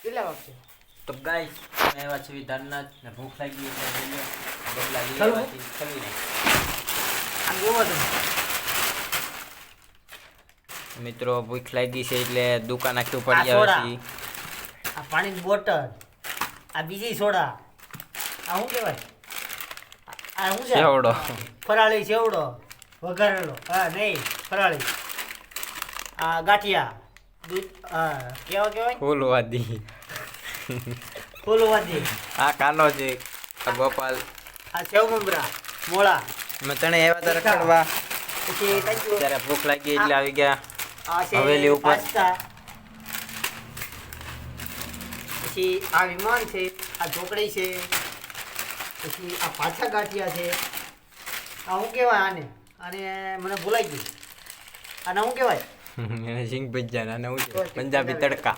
કેટલા વાગશે? તો ગાઈસ અમે આવ્યા છીએ ધારનાથ ને ભૂખ લાગી એટલે જઈએ બગલા લઈ ચાલો. આવ્યા છીએ ચલી નહીં આ જોવો તમે. મિત્રો ભૂખ લાગી છે એટલે દુકાન આખી આ પડી સોડા. આવે છે આ પાણીની બોટલ, આ બીજી સોડા, આ શું કહેવાય? આ શું છે? સેવડો. ફરાળી સેવડો વઘારેલો. હા નહીં, ફરાળી. આ ગાંઠિયા દૂધ. હા કેવા કહેવાય? ફૂલવાદી ફૂલવાદી. આ કાનો છે આ ગોપાલ આ સેવ મમરા મોળા. અમે તને આવ્યા હતા રખડવા પછી કાંઈ ત્યારે ભૂખ લાગી એટલે આવી ગયા આ છે હવેલી ઉપર. પાસ્તા. પછી આ વિમાન છે, આ ઢોકળી છે, પછી આ પાછા ગાંઠિયા છે. આ શું કહેવાય આને? આને મને ભૂલાઈ ગયું. આને શું કહેવાય? એને સિંગ ભજીયા અને હું છે પંજાબી તડકા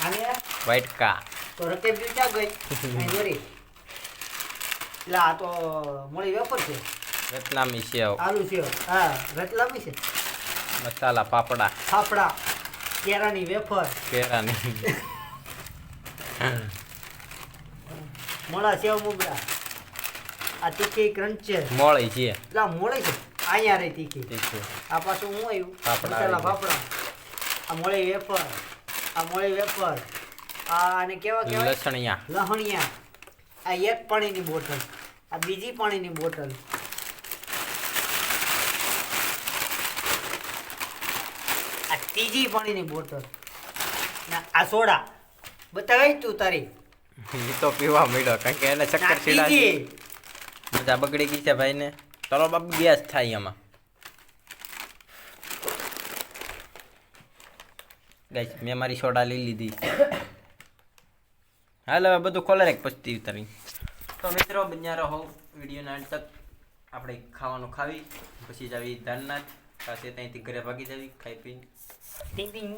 આને વાઇટકા તો રકેબી ક્યાં ગઈ? અહીં દોરી. એટલે આ તો મળી વેફર છે, રતલામી સેવ આલુ છે. હા રતલામી છે. મસાલા પાપડા ફાફડા, કેરાની વેફર, કેળાની મોળા સેવ મમરા, આ તીખી ક્રંચ છે. મોળી છે એટલે આ મોળી છે. અહીંયા રહી તીખી. તીખું આ પાછું હું આવ્યું? ફાફડા મસાલા આવી ફાફડા. આ મોળી વેફર, આ મોળી વેફર, આ આને કેવા કહેવાય? લસણિયા લહણિયા. આ એક પાણીની બોટલ, આ બીજી પાણીની બોટલ, આ ત્રીજી પાણીની બોટલ, ને આ સોડા. બતાવે તું તારી. એ તો પીવા મળ્યો કારણ કે એને ને આ ચક્કર ચીડા છે. ત્રીજી. મજા બગડી ગઈ છે ભાઈને ચલો બાપ ગેસ થાય એમાં ગાઈસ મેં મારી સોડા લઈ લીધી હાલ હવે બધું ખોલે રાખ પછી ઉતારી તો મિત્રો બન્યા રહો વિડીયોના અંત તક આપણે ખાવાનું ખાવી પછી જ આવી ધારનાથ પાસે ત્યાંથી ઘરે ભાગી જવી ખાઈ પીને ટીંગ ટીંગ.